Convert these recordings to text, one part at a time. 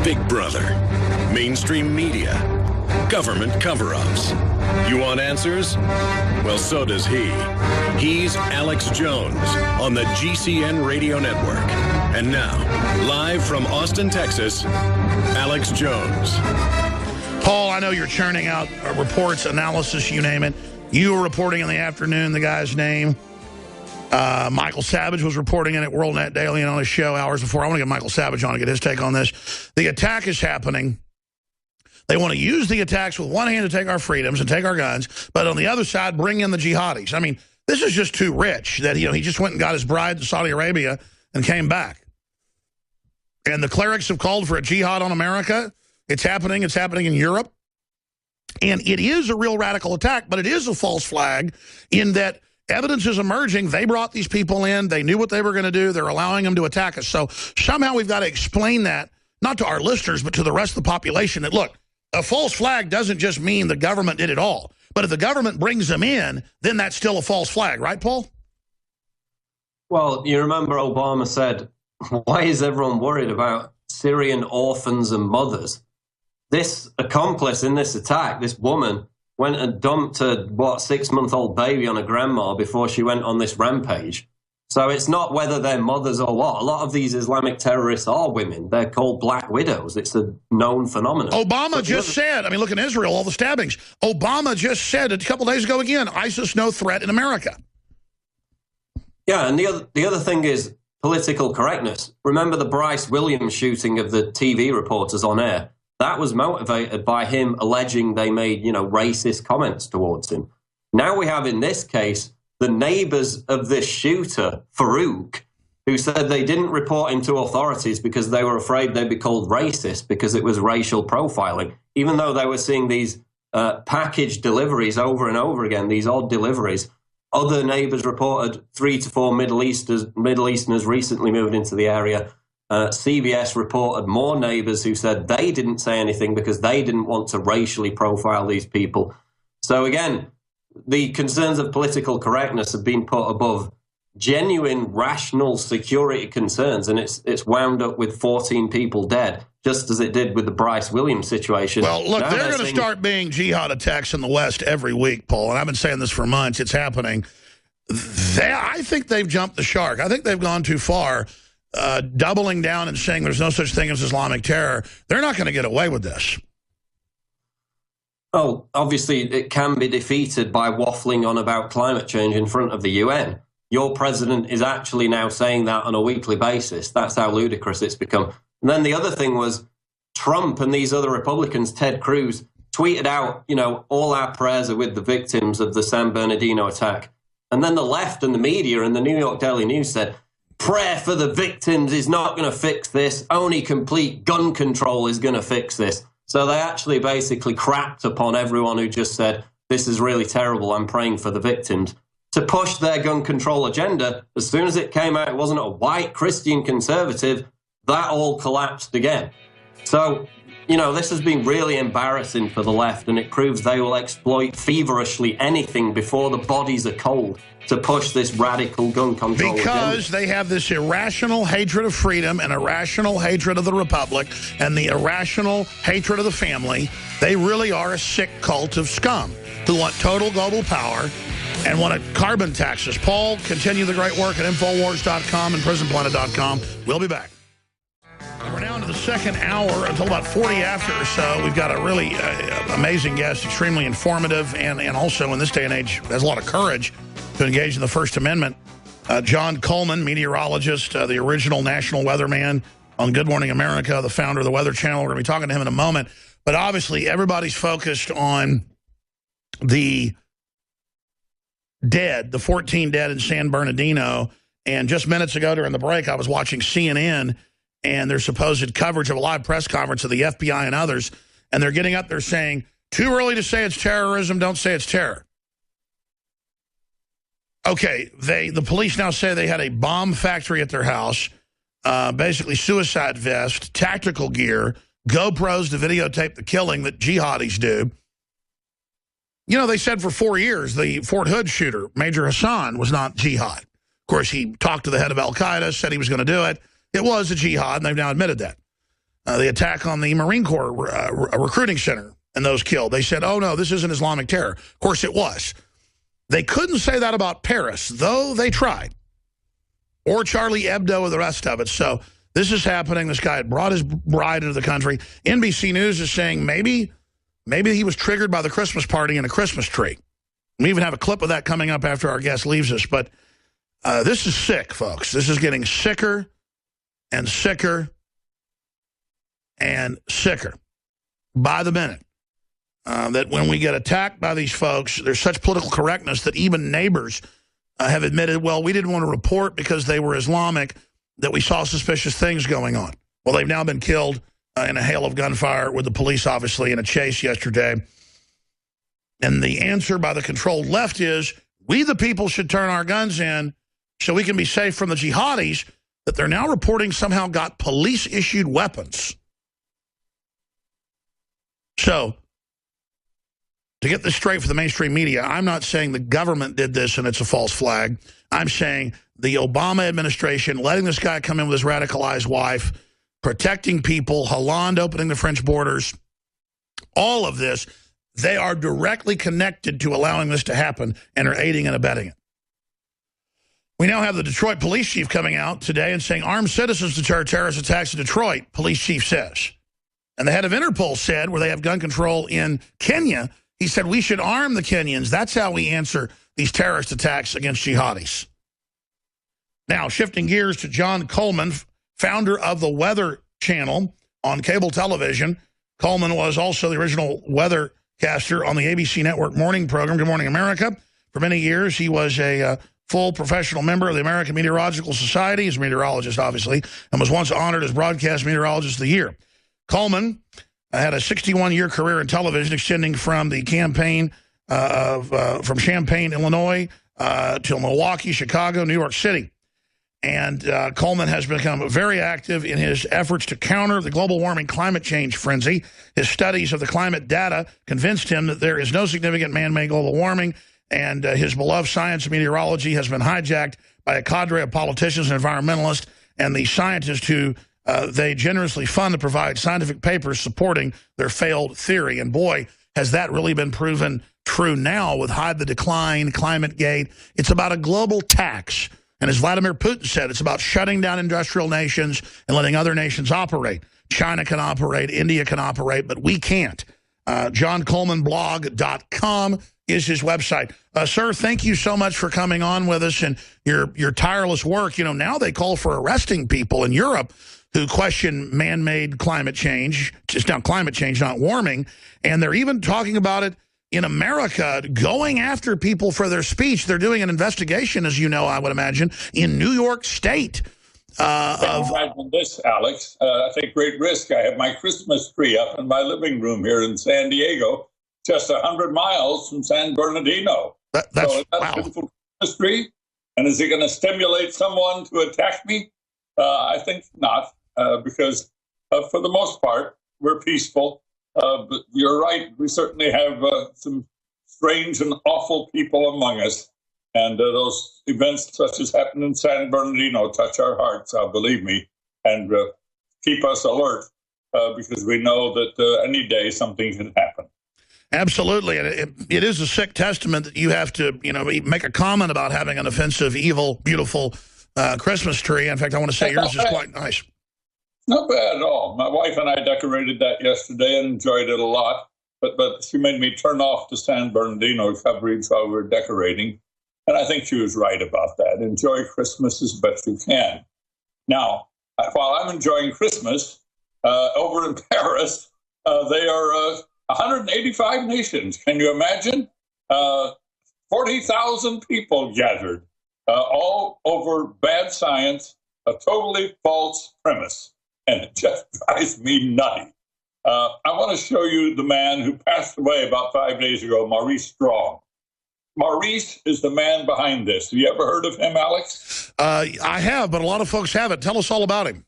Big Brother, mainstream media, government cover-ups. You want answers? Well, so does he. He's Alex Jones on the GCN Radio Network. And now, live from Austin, Texas, Alex Jones. Paul, I know you're churning out reports, analysis, you name it. You were reporting in the afternoon the guy's name. Michael Savage was reporting it at WorldNet Daily and on his show hours before. I want to get Michael Savage on to get his take on this. The attack is happening. They want to use the attacks with one hand to take our freedoms and take our guns, but on the other side, bring in the jihadis. I mean, this is just too rich that, he just went and got his bride to Saudi Arabia and came back. And the clerics have called for a jihad on America. It's happening. It's happening in Europe. And it is a real radical attack, but it is a false flag in that evidence is emerging. They brought these people in. They knew what they were going to do. They're allowing them to attack us. So somehow we've got to explain that, not to our listeners, but to the rest of the population, that, look, a false flag doesn't just mean the government did it all. But if the government brings them in, then that's still a false flag. Right, Paul? Well, you remember Obama said, why is everyone worried about Syrian orphans and mothers? This accomplice in this attack, this woman, went and dumped a, 6-month-old baby on a grandma before she went on this rampage. So it's not whether they're mothers or what. A lot of these Islamic terrorists are women. They're called black widows. It's a known phenomenon. Obama just said, I mean, look in Israel, all the stabbings. Obama just said a couple days ago again, ISIS no threat in America. Yeah, and the other thing is political correctness. Remember the Bryce Williams shooting of the TV reporters on air? That was motivated by him alleging they made, racist comments towards him. Now we have, in this case, the neighbors of this shooter, Farouk, who said they didn't report him to authorities because they were afraid they'd be called racist because it was racial profiling, even though they were seeing these package deliveries over and over again, these odd deliveries. Other neighbors reported 3 to 4 Middle Easterners recently moved into the area. CBS reported more neighbors who said they didn't say anything because they didn't want to racially profile these people. So again, the concerns of political correctness have been put above genuine, rational security concerns, and it's wound up with 14 people dead, just as it did with the Bryce Williams situation. Well, look, they're going to start being jihad attacks in the West every week, Paul, and I've been saying this for months. It's happening. I think they've jumped the shark. I think they've gone too far. Doubling down and saying there's no such thing as Islamic terror. They're not going to get away with this. Oh, obviously it can be defeated by waffling on about climate change in front of the UN. Your president is actually now saying that on a weekly basis. That's how ludicrous it's become. And then the other thing was Trump and these other Republicans, Ted Cruz, tweeted out, all our prayers are with the victims of the San Bernardino attack. And then the left and the media and the New York Daily News said, prayer for the victims is not going to fix this. Only complete gun control is going to fix this. So they actually basically crapped upon everyone who just said, this is really terrible, I'm praying for the victims, to push their gun control agenda. As soon as it came out, it wasn't a white Christian conservative, that all collapsed again. So, this has been really embarrassing for the left, and it proves they will exploit feverishly anything before the bodies are cold to push this radical gun control because agenda. They have this irrational hatred of freedom and irrational hatred of the republic and the irrational hatred of the family. They really are a sick cult of scum who want total global power and want to carbon tax us. Paul, continue the great work at Infowars.com and PrisonPlanet.com. We'll be back. We're now into the second hour until about 40 after or so. We've got a really amazing guest, extremely informative, and also in this day and age has a lot of courage to engage in the First Amendment. John Coleman, meteorologist, the original national weatherman on Good Morning America, the founder of the Weather Channel. We're going to be talking to him in a moment. But obviously everybody's focused on the dead, the 14 dead in San Bernardino. And just minutes ago during the break, I was watching CNN and their supposed coverage of a live press conference of the FBI and others, and they're getting up there saying, too early to say it's terrorism, don't say it's terror. Okay, the police now say they had a bomb factory at their house, basically suicide vest, tactical gear, GoPros to videotape the killing that jihadis do. They said for 4 years the Fort Hood shooter, Major Hassan, was not jihad. Of course, he talked to the head of al-Qaeda, said he was going to do it. It was a jihad, and they've now admitted that. the attack on the Marine Corps recruiting center and those killed. They said, oh, no, this isn't Islamic terror. Of course it was. They couldn't say that about Paris, though they tried. Or Charlie Hebdo or the rest of it. So this is happening. This guy had brought his bride into the country. NBC News is saying maybe he was triggered by the Christmas party and a Christmas tree. We even have a clip of that coming up after our guest leaves us. But this is sick, folks. This is getting sicker and sicker and sicker by the minute. That when we get attacked by these folks, there's such political correctness that even neighbors have admitted, well, we didn't want to report because they were Islamic, that we saw suspicious things going on. Well, they've now been killed in a hail of gunfire with the police, obviously, in a chase yesterday. And the answer by the controlled left is, we the people should turn our guns in so we can be safe from the jihadis that they're now reporting somehow got police-issued weapons. So, to get this straight for the mainstream media, I'm not saying the government did this and it's a false flag. I'm saying the Obama administration letting this guy come in with his radicalized wife, protecting people, Hollande opening the French borders, all of this, they are directly connected to allowing this to happen and are aiding and abetting it. We now have the Detroit police chief coming out today and saying armed citizens deter terrorist attacks in Detroit, police chief says. And the head of Interpol said, where they have gun control in Kenya, he said, we should arm the Kenyans. That's how we answer these terrorist attacks against jihadis. Now, shifting gears to John Coleman, founder of the Weather Channel on cable television. Coleman was also the original weathercaster on the ABC Network morning program, Good Morning America. For many years, he was a full professional member of the American Meteorological Society. He's a meteorologist, obviously, and was once honored as Broadcast Meteorologist of the Year. Coleman had a 61-year career in television, extending from the campaign from Champaign, Illinois, to Milwaukee, Chicago, New York City. And Coleman has become very active in his efforts to counter the global warming climate change frenzy. His studies of the climate data convinced him that there is no significant man-made global warming, and his beloved science and meteorology has been hijacked by a cadre of politicians and environmentalists and the scientists who they generously fund to provide scientific papers supporting their failed theory. And boy, has that really been proven true now with Hide the Decline, Climate Gate. It's about a global tax. And as Vladimir Putin said, it's about shutting down industrial nations and letting other nations operate. China can operate, India can operate, but we can't. JohnColemanBlog.com is his website. Sir, thank you so much for coming on with us and your tireless work. You know, now they call for arresting people in Europe who question man-made climate change. It's now climate change, not warming. And they're even talking about it in America, going after people for their speech. They're doing an investigation, as you know, I would imagine, in New York State. Imagine this, Alex. I take great risk. I have my Christmas tree up in my living room here in San Diego, just 100 miles from San Bernardino. That's a beautiful Christmas tree. And is it going to stimulate someone to attack me? I think not, because for the most part, we're peaceful. But you're right. We certainly have some strange and awful people among us. And those events such as happened in San Bernardino touch our hearts, believe me, and keep us alert because we know that any day something can happen. Absolutely. And it is a sick testament that you have to, make a comment about having an offensive, evil, beautiful Christmas tree. In fact, I want to say yours is quite nice. Not bad at all. My wife and I decorated that yesterday and enjoyed it a lot. But she made me turn off the San Bernardino coverage while we were decorating. And I think she was right about that. Enjoy Christmas as best you can. Now, while I'm enjoying Christmas, over in Paris, they are 185 nations. Can you imagine? 40,000 people gathered, all over bad science, a totally false premise. And it just drives me nutty. I want to show you the man who passed away about 5 days ago, Maurice Strong. Maurice is the man behind this. Have you ever heard of him, Alex? I have, but a lot of folks haven't. Tell us all about him.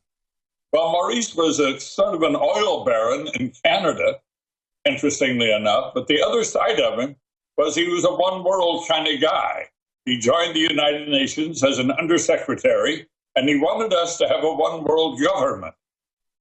Well, Maurice was a sort of an oil baron in Canada, interestingly enough. But the other side of him was he was a one-world kind of guy. He joined the United Nations as an undersecretary, and he wanted us to have a one-world government.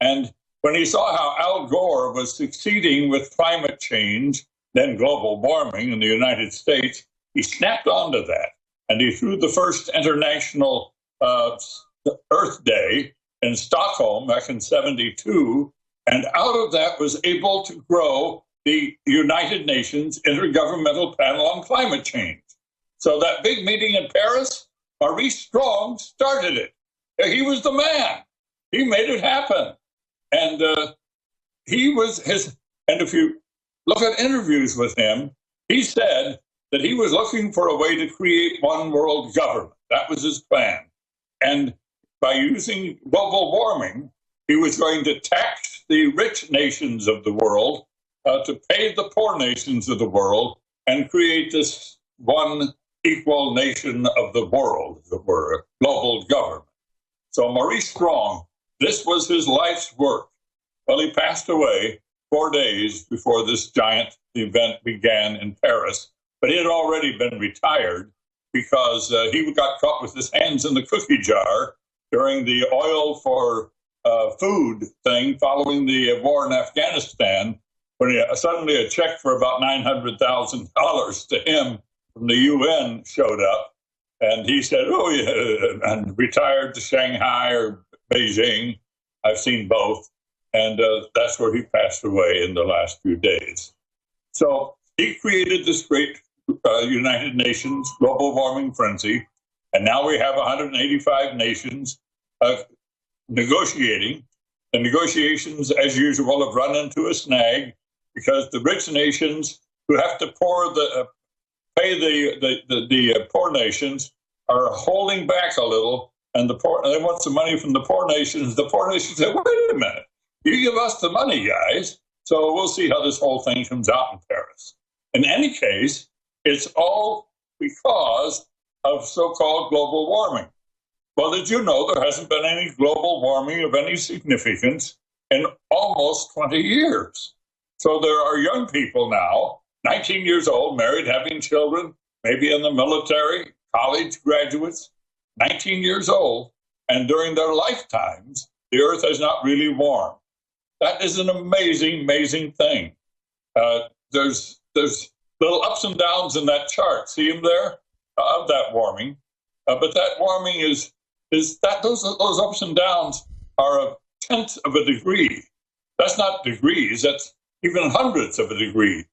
And when he saw how Al Gore was succeeding with climate change, then global warming in the United States, he snapped onto that. And he threw the first International Earth Day in Stockholm back in '72. And out of that was able to grow the United Nations Intergovernmental Panel on Climate Change. So that big meeting in Paris, Maurice Strong started it. He was the man. He made it happen. And he was his, and if you look at interviews with him, he said that he was looking for a way to create one world government. That was his plan. And by using global warming, he was going to tax the rich nations of the world to pay the poor nations of the world and create this one equal nation of the world, as it were, a global government. So Maurice Strong, this was his life's work. Well, he passed away 4 days before this giant event began in Paris, but he had already been retired because he got caught with his hands in the cookie jar during the oil for food thing following the war in Afghanistan, when suddenly a check for about $900,000 to him from the UN showed up. And he said, oh, yeah, and retired to Shanghai or Beijing. I've seen both. And that's where he passed away in the last few days. So he created this great United Nations global warming frenzy. And now we have 185 nations negotiating. The negotiations, as usual, have run into a snag because the rich nations who have to pay the poor nations are holding back a little, and they want some money from the poor nations. The poor nations say, wait a minute, you give us the money, guys, so we'll see how this whole thing comes out in Paris. In any case, it's all because of so-called global warming. Well, did you know there hasn't been any global warming of any significance in almost 20 years? So there are young people now, 19 years old, married, having children, maybe in the military, college graduates, 19 years old, and during their lifetimes, the Earth has not really warmed. That is an amazing, amazing thing. There's little ups and downs in that chart. See them there? Of that warming. But that warming is that those ups and downs are a tenth of a degree. That's not degrees, that's even hundredths of a degree.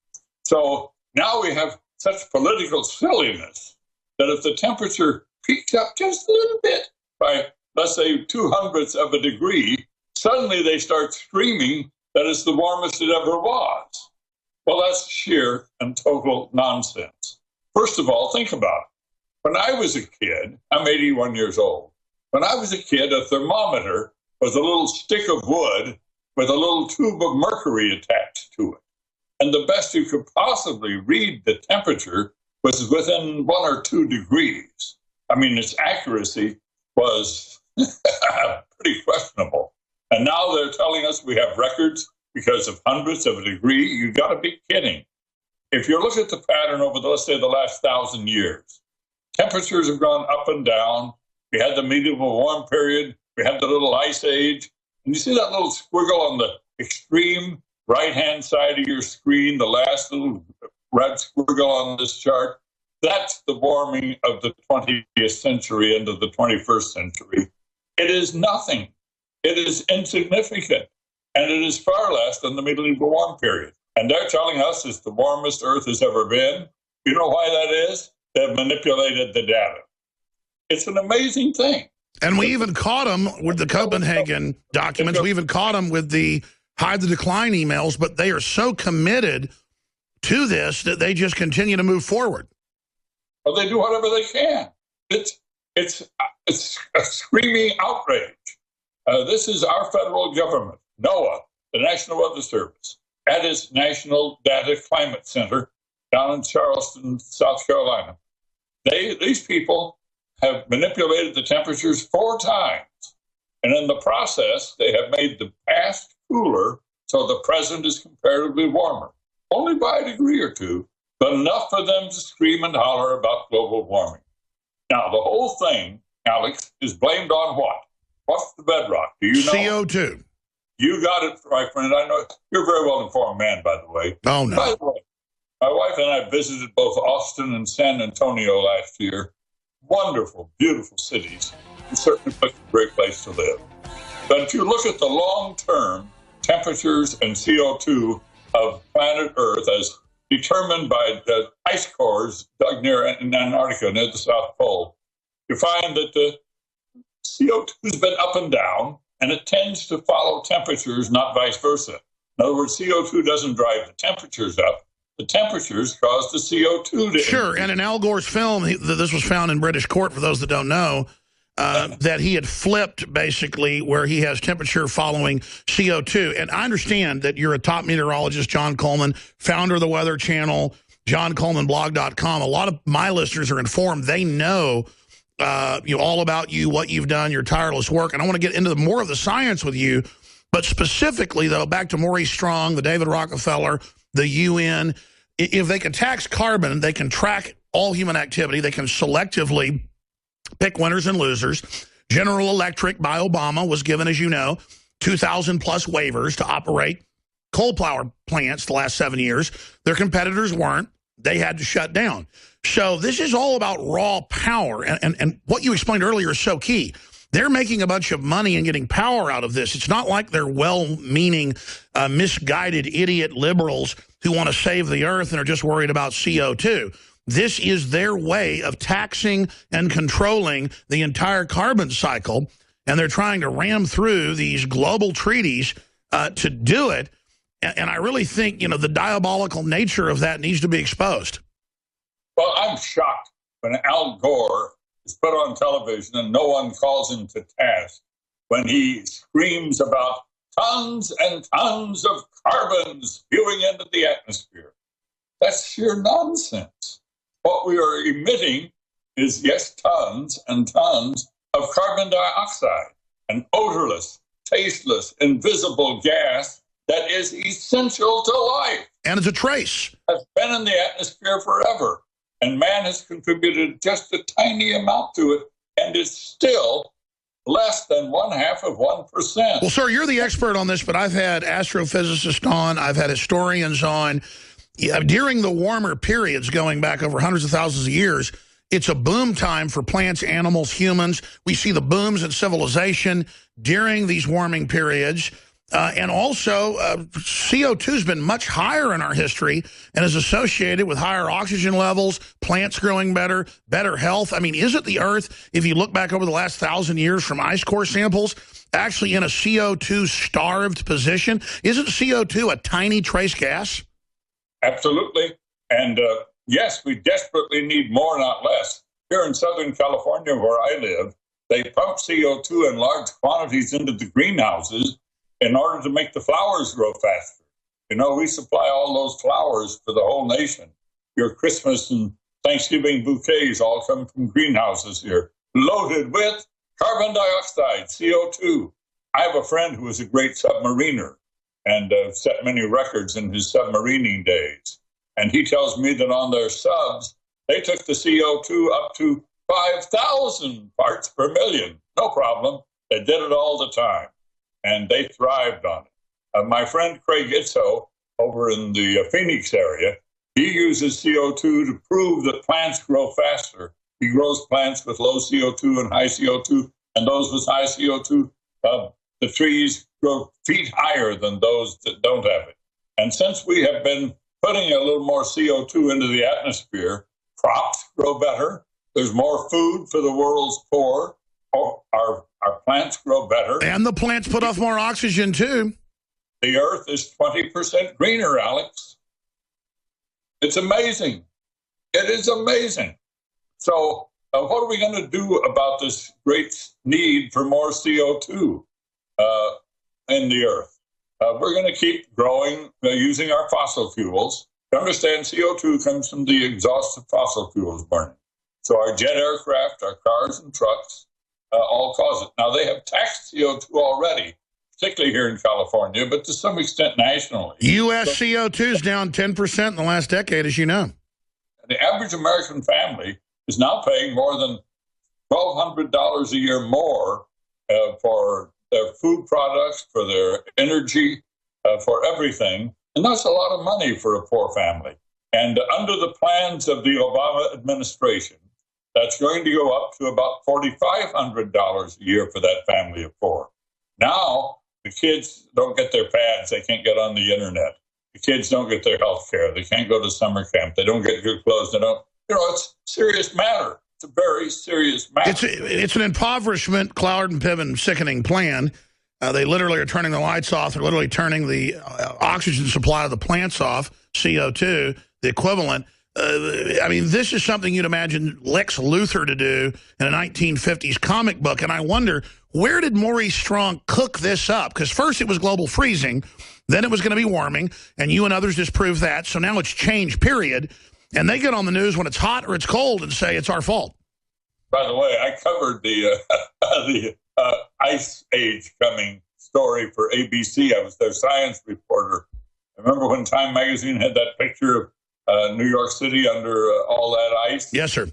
So now we have such political silliness that if the temperature peaks up just a little bit by, let's say, 2/100ths of a degree, suddenly they start screaming that it's the warmest it ever was. Well, that's sheer and total nonsense. First of all, think about it. When I was a kid, I'm 81 years old. When I was a kid, a thermometer was a little stick of wood with a little tube of mercury attached to it. And the best you could possibly read the temperature was within 1 or 2 degrees. I mean, its accuracy was pretty questionable. And now they're telling us we have records because of hundredths of a degree. You've got to be kidding. If you look at the pattern over, let's say, the last 1,000 years, temperatures have gone up and down. We had the medieval warm period. We had the little ice age. And you see that little squiggle on the extreme right-hand side of your screen, the last little red squiggle on this chart? That's the warming of the 20th century into the 21st century. It is nothing. It is insignificant. And it is far less than the medieval warm period. And they're telling us it's the warmest Earth has ever been. You know why that is? They've manipulated the data. It's an amazing thing. And we even caught them with the Copenhagen documents. We even caught them with the hide the decline emails, but they are so committed to this that they just continue to move forward. Well, they do whatever they can. It's a screaming outrage. This is our federal government, NOAA, the National Weather Service, at its National Data Climate Center down in Charleston, South Carolina. These people have manipulated the temperatures 4 times. And in the process, they have made the past cooler so the present is comparatively warmer. Only by a degree or 2, but enough for them to scream and holler about global warming. Now, the whole thing, Alex, is blamed on what? What's the bedrock? Do you know? CO2. You got it, my friend. I know you're a very well-informed man, by the way. Oh, no. By the way, my wife and I visited both Austin and San Antonio last year. Wonderful, beautiful cities. It's certainly a great place to live. But if you look at the long-term temperatures and CO2 of planet Earth as determined by the ice cores dug near in Antarctica, near the South Pole, you find that the CO2 has been up and down, and it tends to follow temperatures, not vice versa. In other words, CO2 doesn't drive the temperatures up. The temperatures cause the CO2 to Sure, increase. and in Al Gore's film, this was found in British court, for those that don't know, that he had flipped, basically, where he has temperature following CO2. And I understand that you're a top meteorologist, John Coleman, founder of the Weather Channel, JohnColemanBlog.com. A lot of my listeners are informed. They know all about you, what you've done, your tireless work. And I want to get into more of the science with you. But specifically, though, back to Maurice Strong, the David Rockefeller, the UN, if they can tax carbon, they can track all human activity. They can selectively pick winners and losers. General Electric by Obama was given, as you know, 2,000 plus waivers to operate coal power plants the last 7 years. Their competitors weren't. They had to shut down. So this is all about raw power. And what you explained earlier is so key. They're making a bunch of money and getting power out of this. It's not like they're well-meaning, misguided idiot liberals who want to save the earth and are just worried about CO2. This is their way of taxing and controlling the entire carbon cycle, and they're trying to ram through these global treaties to do it. And I really think, the diabolical nature of that needs to be exposed. Well, I'm shocked when Al Gore is put on television and no one calls him to task when he screams about tons and tons of carbon spewing into the atmosphere. That's sheer nonsense. What we are emitting is, yes, tons and tons of carbon dioxide, an odorless, tasteless, invisible gas that is essential to life. And it's a trace. Has been in the atmosphere forever. And man has contributed just a tiny amount to it, and it's still less than 0.5%. Well, sir, you're the expert on this, but I've had astrophysicists on, I've had historians on. During the warmer periods going back over hundreds of thousands of years, it's a boom time for plants, animals, humans. We see the booms in civilization during these warming periods. And also, CO2 has been much higher in our history and is associated with higher oxygen levels, plants growing better, better health. I mean, isn't the Earth, if you look back over the last 1,000 years from ice core samples, actually in a CO2-starved position? Isn't CO2 a tiny trace gas? Absolutely. And yes, we desperately need more, not less. Here in Southern California, where I live, they pump CO2 in large quantities into the greenhouses in order to make the flowers grow faster. We supply all those flowers for the whole nation. Your Christmas and Thanksgiving bouquets all come from greenhouses here, loaded with carbon dioxide, CO2. I have a friend who was a great submariner and set many records in his submarining days. And he tells me that on their subs, they took the CO2 up to 5,000 parts per million. No problem. They did it all the time. And they thrived on it. My friend Craig Itzo over in the Phoenix area, he uses CO2 to prove that plants grow faster. He grows plants with low CO2 and high CO2, and those with high CO2, the trees grow feet higher than those that don't have it. And since we have been putting a little more CO2 into the atmosphere, crops grow better. There's more food for the world's poor. Our plants grow better. And the plants put off more oxygen, too. The earth is 20% greener, Alex. It's amazing. It is amazing. So what are we going to do about this great need for more CO2 in the earth? We're going to keep growing using our fossil fuels. To understand, CO2 comes from the exhaust of fossil fuels burning. So our jet aircraft, our cars and trucks, all cause it. Now, they have taxed CO2 already, particularly here in California, but to some extent nationally. U.S. CO2 is down 10% in the last decade, as you know. The average American family is now paying more than $1,200 a year more for their food products, for their energy, for everything. And that's a lot of money for a poor family. And under the plans of the Obama administration, that's going to go up to about $4,500 a year for that family of four. Now, the kids don't get their pads. They can't get on the internet. The kids don't get their health care. They can't go to summer camp. They don't get good clothes. They don't, it's a serious matter. It's a very serious matter. It's an impoverishment, Cloward and Piven sickening plan. They literally are turning the lights off. They're literally turning the oxygen supply of the plants off, CO2, the equivalent. This is something you'd imagine Lex Luthor to do in a 1950s comic book. And I wonder, where did Maurice Strong cook this up? Because first it was global freezing, then it was going to be warming, and you and others disproved that. So now it's changed, period. And they get on the news when it's hot or it's cold and say it's our fault. By the way, I covered the Ice Age coming story for ABC. I was their science reporter. I remember when Time Magazine had that picture of New York City under all that ice? Yes, sir.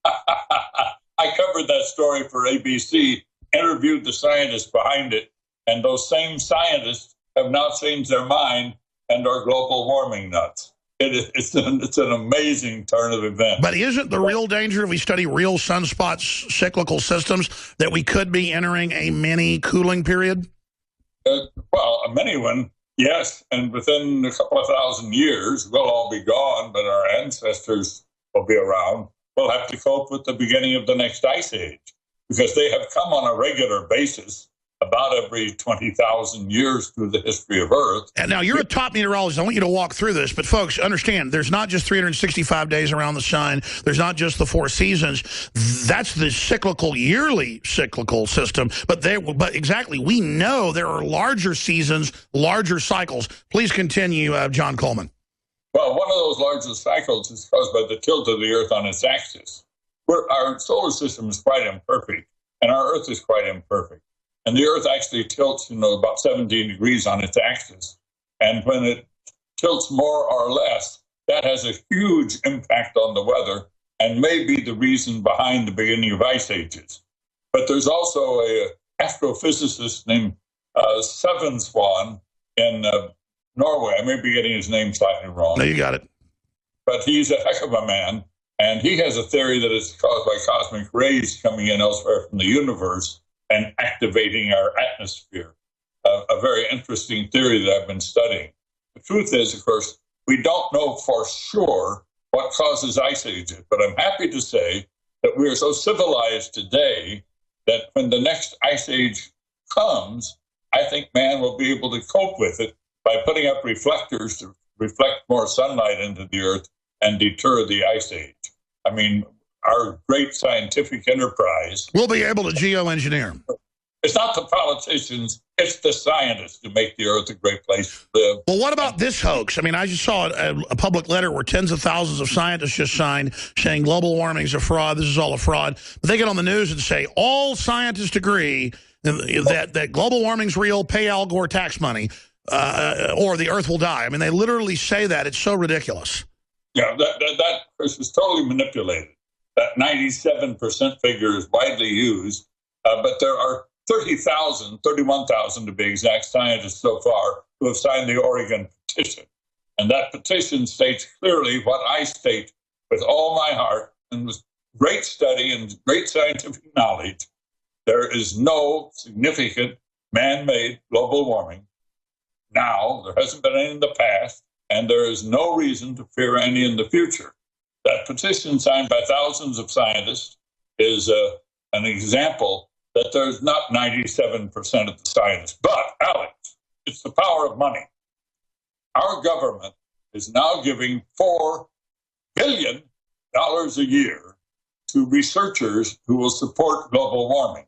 I covered that story for ABC, interviewed the scientists behind it, and those same scientists have now changed their mind and are global warming nuts. It's an amazing turn of events. But isn't the real danger, if we study real sunspots, cyclical systems, that we could be entering a mini cooling period? Well, a mini one, yes. And within a couple of thousand years, we'll all be gone, but our ancestors will be around. We'll have to cope with the beginning of the next ice age, because they have come on a regular basis about every 20,000 years through the history of Earth. And now, you're a top meteorologist. I want you to walk through this. But, folks, understand, there's not just 365 days around the sun. There's not just the 4 seasons. That's the yearly cyclical system. But exactly, we know there are larger seasons, larger cycles. Please continue, John Coleman. Well, one of those larger cycles is caused by the tilt of the Earth on its axis. Our solar system is quite imperfect, and our Earth is quite imperfect. And the Earth actually tilts, about 17 degrees on its axis. And when it tilts more or less, that has a huge impact on the weather and may be the reason behind the beginning of ice ages. But there's also an astrophysicist named Svensson in Norway. I may be getting his name slightly wrong. No, you got it. But he's a heck of a man. And he has a theory that it's caused by cosmic rays coming in elsewhere from the universe and activating our atmosphere. A very interesting theory that I've been studying. The truth is, of course, we don't know for sure what causes ice ages, but I'm happy to say that we are so civilized today that when the next ice age comes, I think man will be able to cope with it by putting up reflectors to reflect more sunlight into the Earth and deter the ice age. I mean, our great scientific enterprise. We'll be able to geoengineer. It's not the politicians, it's the scientists who make the Earth a great place to live. Well, what about this hoax? I mean, I just saw a public letter where tens of thousands of scientists just signed saying global warming is a fraud, this is all a fraud. But they get on the news and say all scientists agree that global warming's real, pay Al Gore tax money, or the Earth will die. I mean, they literally say that. It's so ridiculous. Yeah, that is totally manipulated. That 97% figure is widely used, but there are 31,000 to be exact, scientists so far who have signed the Oregon petition. And that petition states clearly what I state with all my heart and with great study and great scientific knowledge. There is no significant man-made global warming now. There hasn't been any in the past, and there is no reason to fear any in the future. That petition signed by thousands of scientists is an example that there's not 97% of the scientists. But, Alex, it's the power of money. Our government is now giving $4 billion a year to researchers who will support global warming,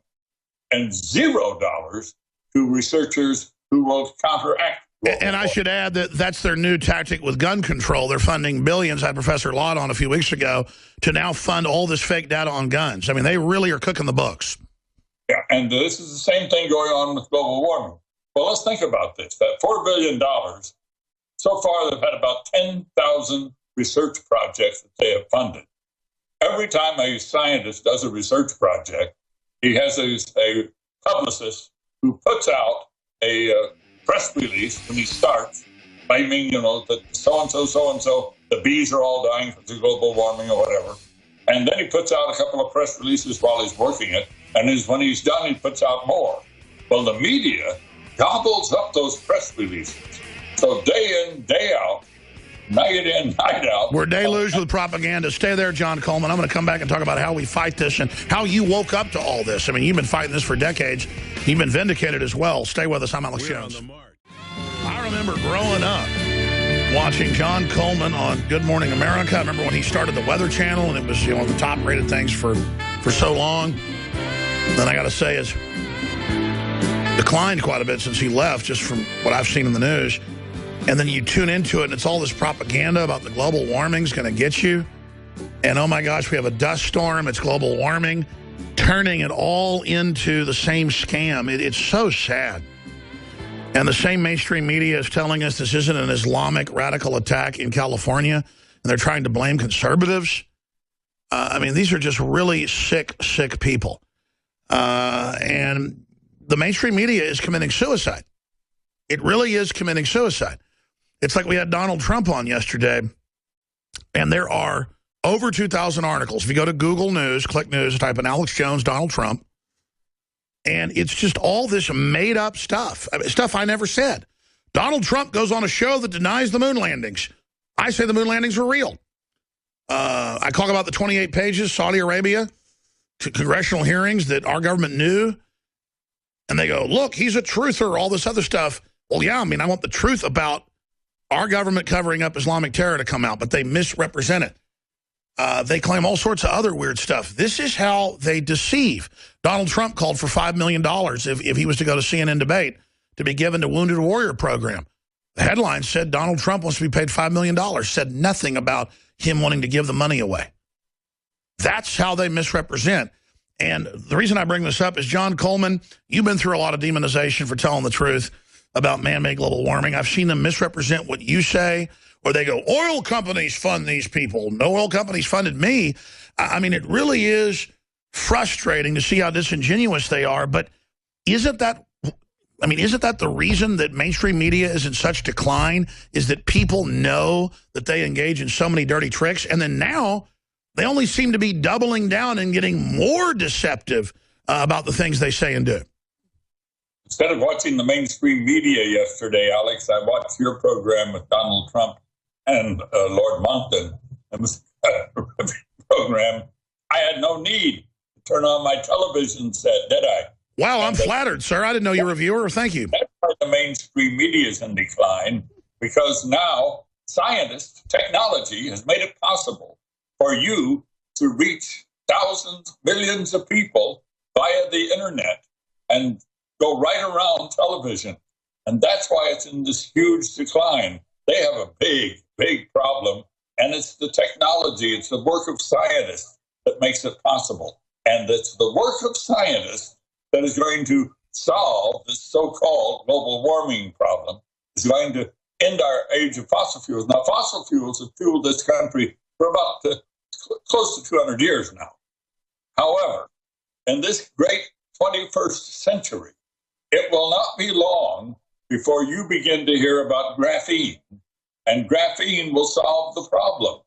and $0 to researchers who will counteract. And I should add that that's their new tactic with gun control. They're funding billions. I had Professor Lott on a few weeks ago to now fund all this fake data on guns. I mean, they really are cooking the books. Yeah, and this is the same thing going on with global warming. Well, let's think about this. That $4 billion, so far they've had about 10,000 research projects that they have funded. Every time a scientist does a research project, he has a publicist who puts out a press release when he starts, claiming, that so-and-so, the bees are all dying because of global warming or whatever. And then he puts out a couple of press releases while he's working it. And when he's done, he puts out more. Well, the media gobbles up those press releases. So day in, day out, night in, night out. We're deluged with propaganda. Stay there, John Coleman. I'm going to come back and talk about how we fight this and how you woke up to all this. I mean, you've been fighting this for decades. You've been vindicated as well. Stay with us. I'm Alex Jones. I remember growing up watching John Coleman on Good Morning America. I remember when he started the Weather Channel, and it was one of the top-rated things for so long. Then I got to say, it's declined quite a bit since he left, just from what I've seen in the news. And then you tune into it, and it's all this propaganda about the global warming's going to get you. And, oh, my gosh, we have a dust storm. It's global warming, turning it all into the same scam. It's so sad. And the same mainstream media is telling us this isn't an Islamic radical attack in California, and they're trying to blame conservatives. I mean, these are just really sick people. And the mainstream media is committing suicide. It really is committing suicide. It's like we had Donald Trump on yesterday, and there are over 2,000 articles. If you go to Google News, click News, type in Alex Jones, Donald Trump, and it's just all this made-up stuff, stuff I never said. Donald Trump goes on a show that denies the moon landings. I say the moon landings were real. I talk about the 28 pages, Saudi Arabia, congressional hearings that our government knew, and they go, look, he's a truther, all this other stuff. Well, yeah, I mean, I want the truth about our government covering up Islamic terror to come out, but they misrepresent it. They claim all sorts of other weird stuff. This is how they deceive. Donald Trump called for $5 million if he was to go to CNN debate to be given to Wounded Warrior program. The headline said Donald Trump wants to be paid $5 million, said nothing about him wanting to give the money away. That's how they misrepresent. And the reason I bring this up is, John Coleman, you've been through a lot of demonization for telling the truth about man-made global warming. I've seen them misrepresent what you say, or they go, oil companies fund these people. No oil companies funded me. I mean, it really is frustrating to see how disingenuous they are. But isn't that the reason that mainstream media is in such decline, is that people know that they engage in so many dirty tricks? And then now they only seem to be doubling down and getting more deceptive about the things they say and do. Instead of watching the mainstream media yesterday, Alex, I watched your program with Donald Trump and Lord Monckton. It was a program. I had no need to turn on my television set, did I? Wow, I'm flattered, sir. I didn't know you were a viewer. Thank you. That's why the mainstream media is in decline, because now scientists, technology has made it possible for you to reach thousands, millions of people via the internet and go right around television. And that's why it's in this huge decline. They have a big problem, and it's the technology, it's the work of scientists that makes it possible. And it's the work of scientists that is going to solve this so-called global warming problem. It's going to end our age of fossil fuels. Now, fossil fuels have fueled this country for about close to 200 years now. However, in this great 21st century, it will not be long before you begin to hear about graphene, and graphene will solve the problem.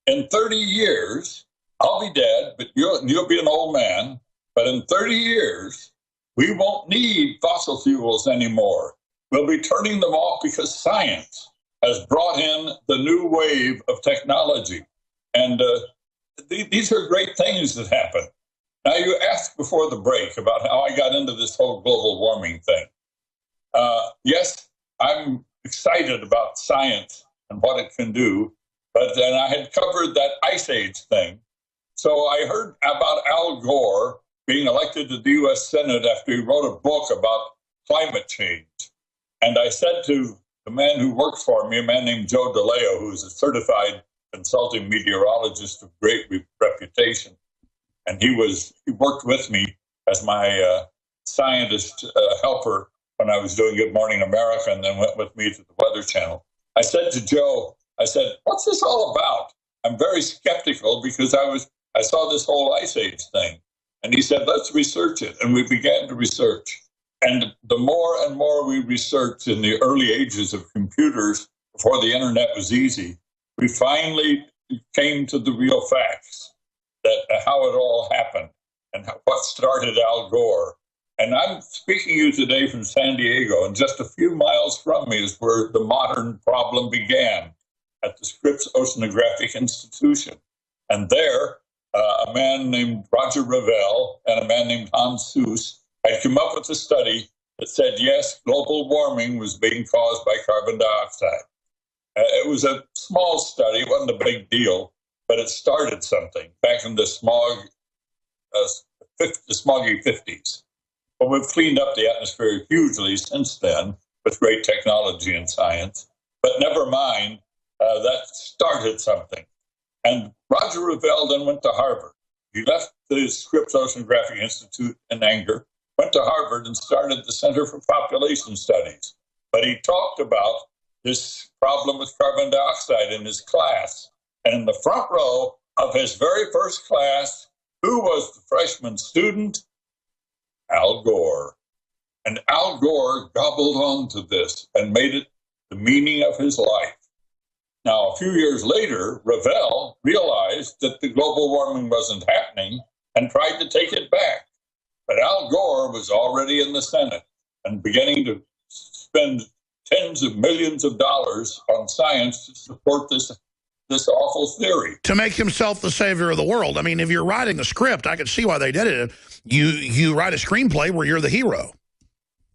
In 30 years, I'll be dead, but you'll be an old man. But in 30 years, we won't need fossil fuels anymore. We'll be turning them off because science has brought in the new wave of technology. And these are great things that happen. Now, you asked before the break about how I got into this whole global warming thing. Yes, I'm excited about science and what it can do, but then I had covered that Ice Age thing. So I heard about Al Gore being elected to the U.S. Senate after he wrote a book about climate change. And I said to the man who works for me, a man named Joe DeLeo, who's a certified consulting meteorologist of great reputation, and he worked with me as my scientist helper when I was doing Good Morning America, and then went with me to the Weather Channel. I said to Joe, what's this all about? I'm very skeptical because I saw this whole Ice Age thing. And he said, let's research it. And we began to research. And the more and more we researched in the early ages of computers, before the internet was easy, we finally came to the real facts, that how it all happened and what started Al Gore. And I'm speaking to you today from San Diego, and just a few miles from me is where the modern problem began, at the Scripps Oceanographic Institution. And there, a man named Roger Revelle and a man named Hans Suess had come up with a study that said, yes, global warming was being caused by carbon dioxide. It was a small study, it wasn't a big deal, but it started something back in the smoggy 50s. But we've cleaned up the atmosphere hugely since then with great technology and science. But never mind, that started something. And Roger Revelle then went to Harvard. He left the Scripps Oceanographic Institute in anger, went to Harvard and started the Center for Population Studies. But he talked about this problem with carbon dioxide in his class. And in the front row of his very first class, who was the freshman student? Al Gore. And Al Gore gobbled onto this and made it the meaning of his life. Now, a few years later, Revelle realized that the global warming wasn't happening and tried to take it back. But Al Gore was already in the Senate and beginning to spend tens of millions of dollars on science to support this awful theory. To make himself the savior of the world. I mean, if you're writing a script, I could see why they did it. You write a screenplay where you're the hero.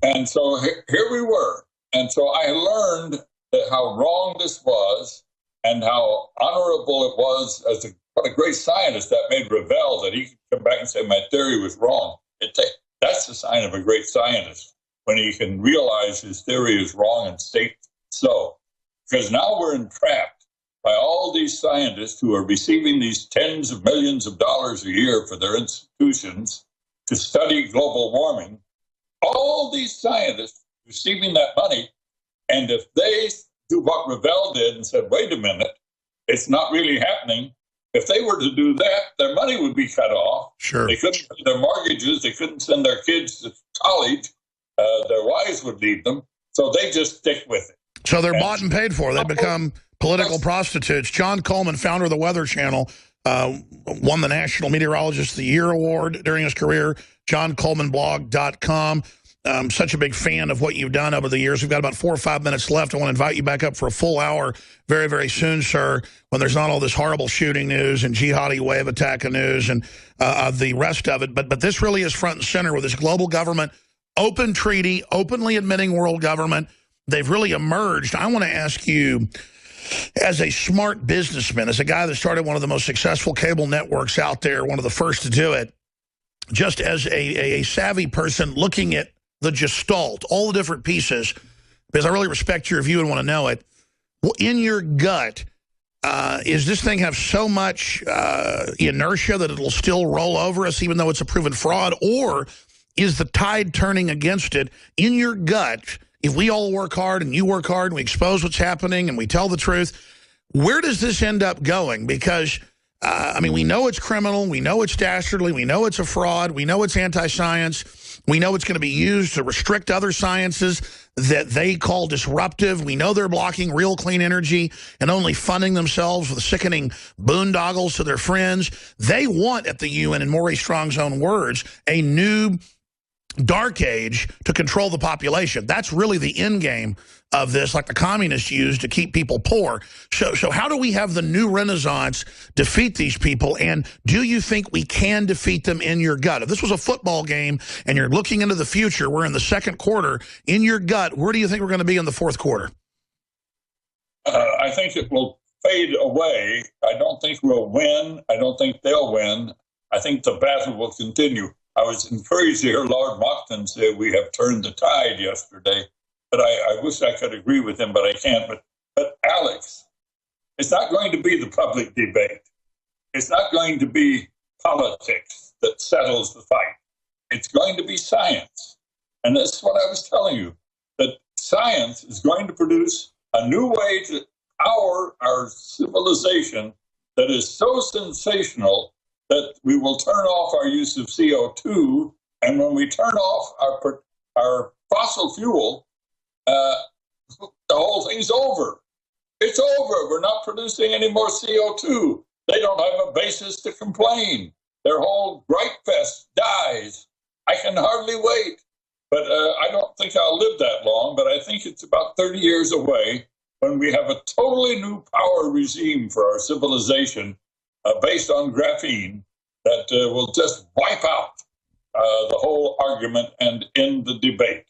And so here we were. And so I learned how wrong this was and how honorable it was as what a great scientist that made Revelle, that he could come back and say my theory was wrong. That's the sign of a great scientist, when he can realize his theory is wrong and state so. Because now we're entrapped by all these scientists who are receiving these tens of millions of dollars a year for their institutions to study global warming. All these scientists receiving that money, and if they do what Revelle did and said, wait a minute, it's not really happening, if they were to do that, their money would be cut off. Sure. They couldn't pay their mortgages, they couldn't send their kids to college, their wives would leave them, so they just stick with it. So they're bought and paid for. They become political prostitutes. John Coleman, founder of the Weather Channel, won the National Meteorologist of the Year award during his career. JohnColemanBlog.com. I'm such a big fan of what you've done over the years. We've got about 4 or 5 minutes left. I want to invite you back up for a full hour very, very soon, sir, when there's not all this horrible shooting news and jihadi wave attack news and the rest of it. But this really is front and center with this global government, open treaty, openly admitting world government. They've really emerged. I want to ask you, as a smart businessman, as a guy that started one of the most successful cable networks out there, one of the first to do it, just as a savvy person looking at the gestalt, all the different pieces, because I really respect your view and want to know it. Well, in your gut, is this thing have so much inertia that it'll still roll over us even though it's a proven fraud? Or is the tide turning against it? In your gut, if we all work hard and you work hard and we expose what's happening and we tell the truth, where does this end up going? Because, I mean, we know it's criminal. We know it's dastardly. We know it's a fraud. We know it's anti-science. We know it's going to be used to restrict other sciences that they call disruptive. We know they're blocking real clean energy and only funding themselves with sickening boondoggles to their friends. They want, at the UN, in Maurice Strong's own words, a new dark age to control the population. That's really the end game of this, like the communists used to keep people poor. So how do we have the new Renaissance defeat these people? And do you think we can defeat them in your gut? If this was a football game and you're looking into the future, we're in the second quarter, in your gut, where do you think we're going to be in the fourth quarter? I think it will fade away. I don't think we'll win. I don't think they'll win. I think the battle will continue. I was encouraged to hear Lord Monckton say we have turned the tide yesterday, but I wish I could agree with him, but I can't. But Alex, it's not going to be the public debate. It's not going to be politics that settles the fight. It's going to be science. And that's what I was telling you, that science is going to produce a new way to power our civilization that is so sensational that we will turn off our use of CO2, and when we turn off our our fossil fuel, the whole thing's over. It's over. We're not producing any more CO2. They don't have a basis to complain. Their whole gripe fest dies. I can hardly wait. But I don't think I'll live that long, but I think it's about 30 years away when we have a totally new power regime for our civilization based on graphene that will just wipe out the whole argument and end the debate.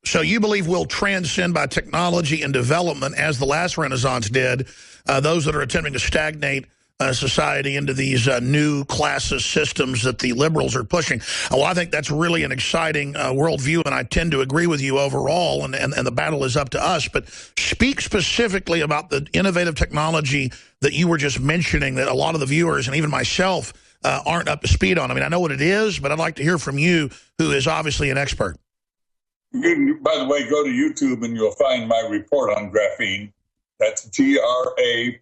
So you believe we'll transcend by technology and development, as the last Renaissance did, those that are attempting to stagnate society into these new classist systems that the liberals are pushing. Well, I think that's really an exciting worldview, and I tend to agree with you overall, and the battle is up to us. But speak specifically about the innovative technology that you were just mentioning that a lot of the viewers, and even myself, aren't up to speed on. I mean, I know what it is, but I'd like to hear from you, who is obviously an expert. You can, by the way, go to YouTube and you'll find my report on graphene. That's Graphene.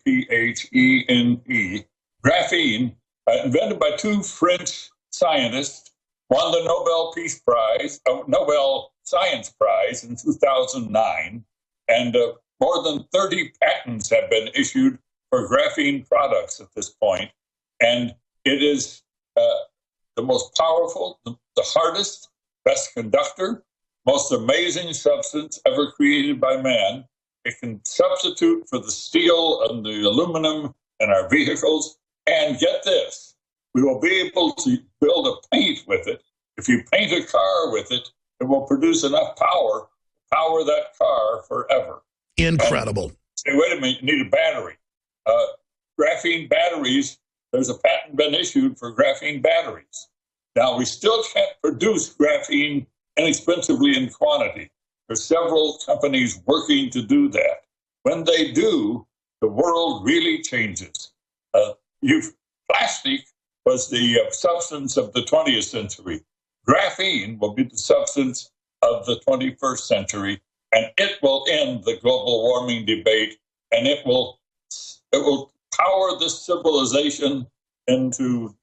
Graphene, invented by two French scientists, won the Nobel Science Prize in 2009, and more than 30 patents have been issued for graphene products at this point. And it is the most powerful, the hardest, best conductor, most amazing substance ever created by man. It can substitute for the steel and the aluminum in our vehicles. And get this, we will be able to build a paint with it. If you paint a car with it, it will produce enough power to power that car forever. Incredible. And say, wait a minute, you need a battery. Graphene batteries, there's a patent been issued for graphene batteries. Now, we still can't produce graphene inexpensively in quantity. There's several companies working to do that. When they do, the world really changes. Plastic was the substance of the 20th century. Graphene will be the substance of the 21st century, and it will end the global warming debate, and it will power this civilization into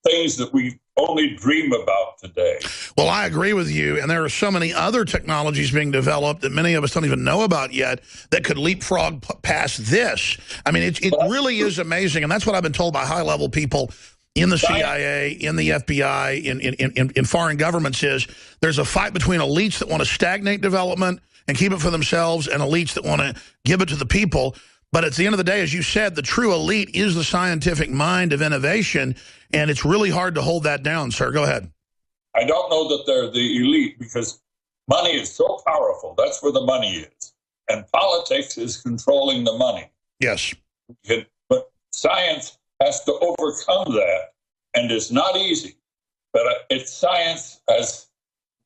things that we only dream about today. Well, I agree with you, and there are so many other technologies being developed that many of us don't even know about yet that could leapfrog past this. I mean, it really is amazing, and that's what I've been told by high-level people in the CIA, in the FBI, in foreign governments is there's a fight between elites that want to stagnate development and keep it for themselves and elites that want to give it to the people. But at the end of the day, as you said, the true elite is the scientific mind of innovation, and it's really hard to hold that down, sir. Go ahead. I don't know that they're the elite because money is so powerful. That's where the money is. And politics is controlling the money. Yes. But science has to overcome that, and it's not easy. But science has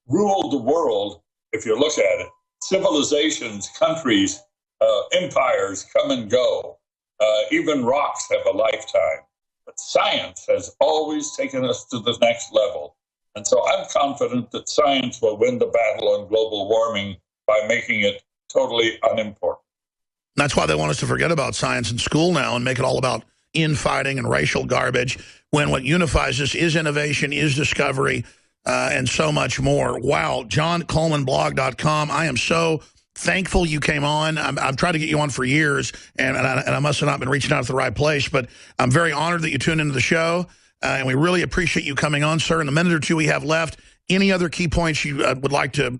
ruled the world, if you look at it. Civilizations, countries, empires come and go. Even rocks have a lifetime. But science has always taken us to the next level. And so I'm confident that science will win the battle on global warming by making it totally unimportant. That's why they want us to forget about science in school now and make it all about infighting and racial garbage, when what unifies us is innovation, is discovery, and so much more. Wow, JohnColemanBlog.com. I am so thankful you came on. I've tried to get you on for years, and I must have not been reaching out to the right place, but I'm very honored that you tuned into the show, and we really appreciate you coming on, sir. In the minute or two we have left, any other key points you would like to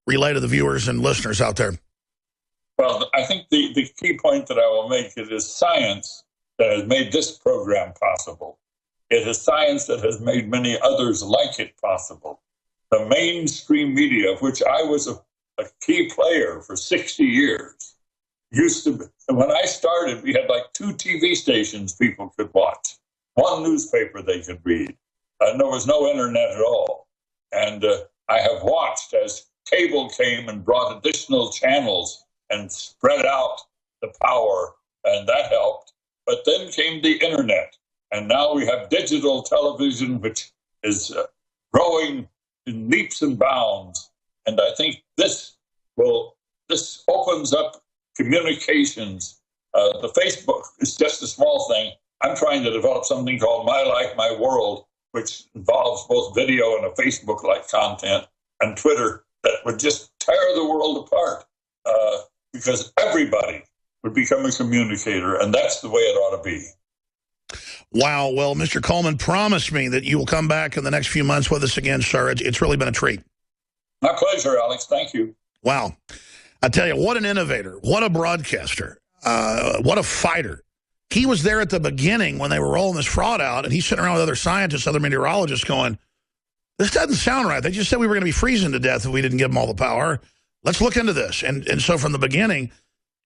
relay to the viewers and listeners out there? Well, I think the key point that I will make is science that has made this program possible. It is science that has made many others like it possible. The mainstream media, of which I was a key player for 60 years, used to be. And when I started, we had like 2 TV stations people could watch, 1 newspaper they could read, and there was no internet at all. And I have watched as cable came and brought additional channels and spread out the power, and that helped. But then came the internet, and now we have digital television, which is growing in leaps and bounds. And I think this opens up communications. The Facebook is just a small thing. I'm trying to develop something called My Life, My World, which involves both video and a Facebook-like content. and Twitter that would just tear the world apart because everybody would become a communicator, and that's the way it ought to be. Wow. Well, Mr. Coleman, promise me that you will come back in the next few months with us again, sir. It's really been a treat. My pleasure, Alex. Thank you. Wow. I tell you, what an innovator. What a broadcaster. What a fighter. He was there at the beginning when they were rolling this fraud out, and he's sitting around with other scientists, other meteorologists going, this doesn't sound right. They just said we were going to be freezing to death if we didn't give them all the power. Let's look into this. And so from the beginning,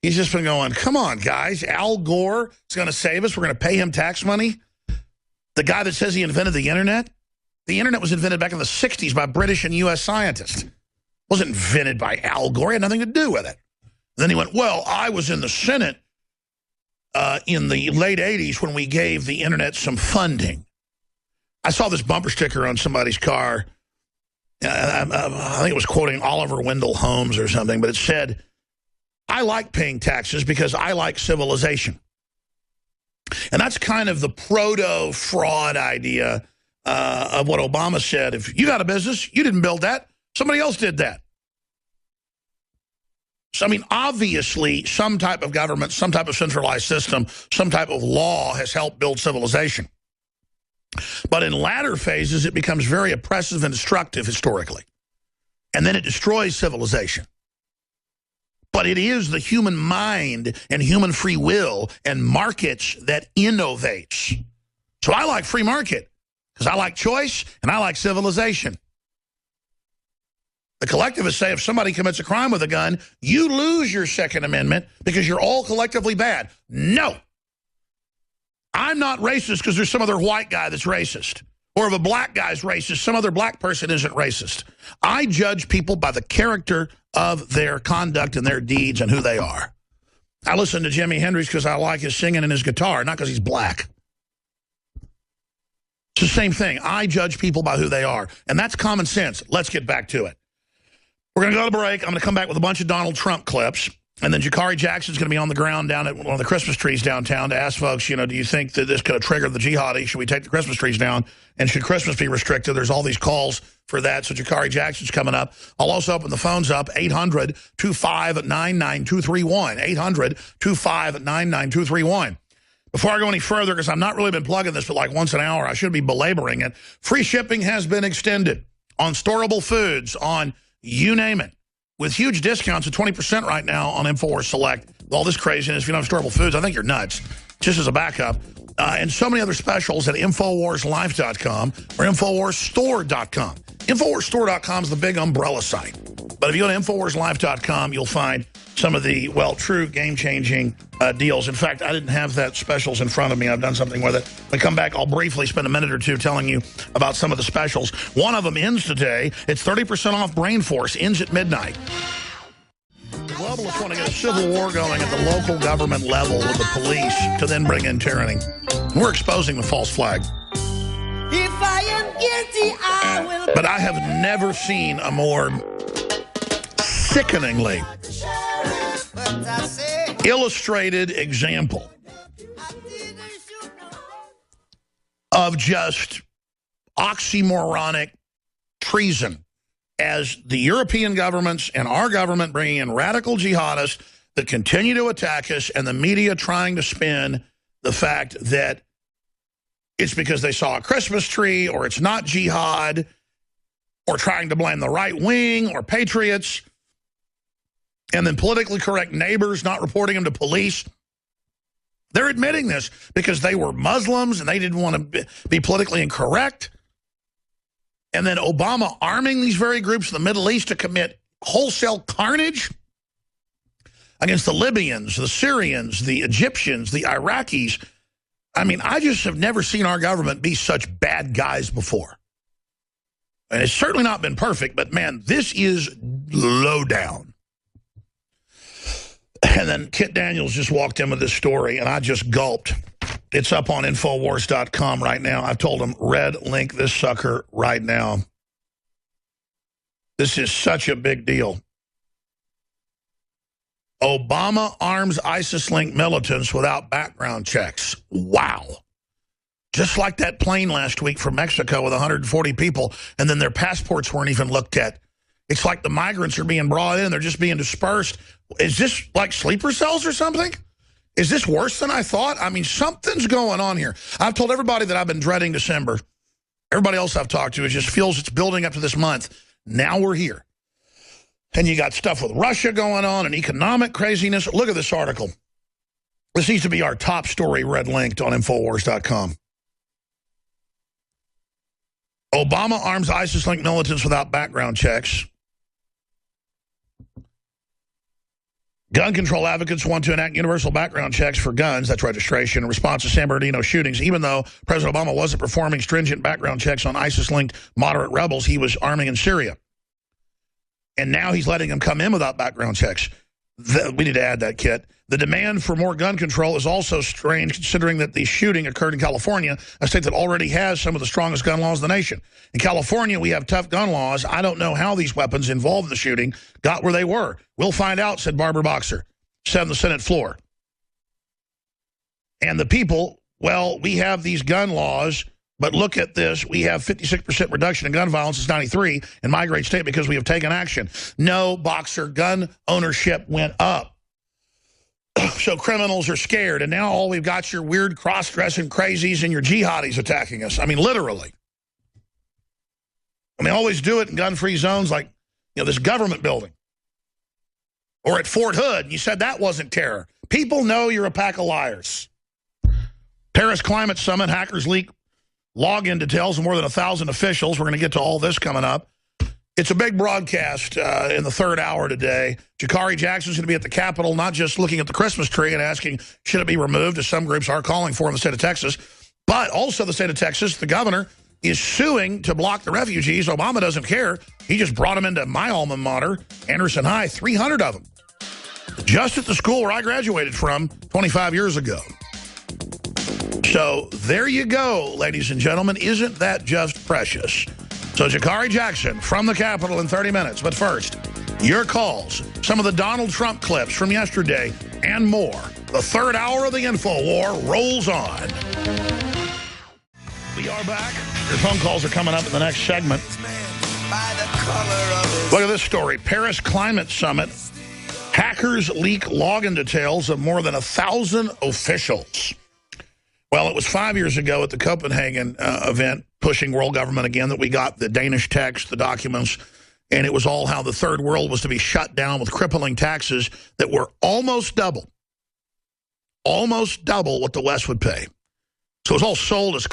he's just been going, come on, guys. Al Gore is going to save us. We're going to pay him tax money. The guy that says he invented the Internet was invented back in the 60s by British and U.S. scientists. It wasn't invented by Al Gore. It had nothing to do with it. And then he went, well, I was in the Senate in the late 80s when we gave the Internet some funding. I saw this bumper sticker on somebody's car. I think it was quoting Oliver Wendell Holmes or something, but it said, I like paying taxes because I like civilization. And that's kind of the proto-fraud idea of what Obama said. If you got a business, you didn't build that. Somebody else did that. So, I mean, obviously, some type of government, some type of centralized system, some type of law has helped build civilization. But in latter phases, it becomes very oppressive and destructive historically. And then it destroys civilization. But it is the human mind and human free will and markets that innovates. So I like free market because I like choice and I like civilization. The collectivists say if somebody commits a crime with a gun, you lose your Second Amendment because you're all collectively bad. No. I'm not racist because there's some other white guy that's racist. Or if a black guy's racist, some other black person isn't racist. I judge people by the character of their conduct and their deeds and who they are. I listen to Jimi Hendrix because I like his singing and his guitar, not because he's black. It's the same thing. I judge people by who they are. And that's common sense. Let's get back to it. We're going to go to break. I'm going to come back with a bunch of Donald Trump clips. And then Jakari Jackson's going to be on the ground down at one of the Christmas trees downtown to ask folks, you know, do you think that this could have triggered the jihadi? Should we take the Christmas trees down? And should Christmas be restricted? There's all these calls for that. So Jakari Jackson's coming up. I'll also open the phones up, 800-259-9231. 800-259-9231. Before I go any further, because I've not really been plugging this, but like once an hour, I should be belaboring it. Free shipping has been extended on storable foods, on you name it, with huge discounts of 20% right now on InfoWars Select. With all this craziness, if you don't have storable foods, I think you're nuts, just as a backup. And so many other specials at InfoWarsLife.com or InfoWarsStore.com. InfoWarsStore.com is the big umbrella site. But if you go to InfoWarsLife.com, you'll find some of the, well, true game-changing deals. In fact, I didn't have that specials in front of me. I've done something with it. When I come back, I'll briefly spend a minute or two telling you about some of the specials. One of them ends today. It's 30% off Brain Force. Ends at midnight. The globalists want to get a civil war going at the local government level with the police to then bring in tyranny. We're exposing the false flag. If I am guilty, I will. But I have never seen a more sickeningly illustrated example of just oxymoronic treason as the European governments and our government bringing in radical jihadists that continue to attack us, and the media trying to spin the fact that it's because they saw a Christmas tree, or it's not jihad, or trying to blame the right wing or patriots, and then politically correct neighbors not reporting them to police. They're admitting this because they were Muslims and they didn't want to be politically incorrect. And then Obama arming these very groups in the Middle East to commit wholesale carnage against the Libyans, the Syrians, the Egyptians, the Iraqis. I mean, I just have never seen our government be such bad guys before. And it's certainly not been perfect, but man, this is low down. And then Kit Daniels just walked in with this story, and I just gulped. It's up on Infowars.com right now. I've told him, red link this sucker right now. This is such a big deal. Obama arms ISIS-linked militants without background checks. Wow. Just like that plane last week from Mexico with 140 people, and then their passports weren't even looked at. It's like the migrants are being brought in. They're just being dispersed. Is this like sleeper cells or something? Is this worse than I thought? I mean, something's going on here. I've told everybody that I've been dreading December. Everybody else I've talked to just feels it's building up to this month. Now we're here. And you got stuff with Russia going on and economic craziness. Look at this article. This needs to be our top story, red linked on Infowars.com. Obama arms ISIS-linked militants without background checks. Gun control advocates want to enact universal background checks for guns, that's registration, in response to San Bernardino shootings. Even though President Obama wasn't performing stringent background checks on ISIS-linked moderate rebels he was arming in Syria. And now he's letting them come in without background checks. We need to add that, Kit. The demand for more gun control is also strange, considering that the shooting occurred in California, a state that already has some of the strongest gun laws in the nation. In California, we have tough gun laws. I don't know how these weapons involved in the shooting got where they were. We'll find out, said Barbara Boxer, said on the Senate floor. And the people, well, we have these gun laws, but look at this. We have 56% reduction in gun violence since 93 in my great state because we have taken action. No, Boxer, gun ownership went up. So criminals are scared, and now all we've got is your weird cross-dressing crazies and your jihadis attacking us. I mean, literally. I mean, always do it in gun-free zones like, this government building. Or at Fort Hood, you said that wasn't terror. People know you're a pack of liars. Paris Climate Summit, hackers leak login details of more than 1,000 officials. We're going to get to all this coming up. It's a big broadcast in the third hour today. Jakari Jackson's going to be at the Capitol, not just looking at the Christmas tree and asking, should it be removed, as some groups are calling for in the state of Texas, but also the state of Texas, the governor, is suing to block the refugees. Obama doesn't care. He just brought them into my alma mater, Anderson High, 300 of them, just at the school where I graduated from 25 years ago. So there you go, ladies and gentlemen. Isn't that just precious? So Jakari Jackson from the Capitol in 30 minutes. But first, your calls, some of the Donald Trump clips from yesterday, and more. The third hour of the Info War rolls on. We are back. Your phone calls are coming up in the next segment. Look at this story. Paris Climate Summit. Hackers leak login details of more than 1,000 officials. Well, it was 5 years ago at the Copenhagen event, pushing world government again, that we got the Danish text, the documents, and it was all how the third world was to be shut down with crippling taxes that were almost double what the West would pay. So it was all sold as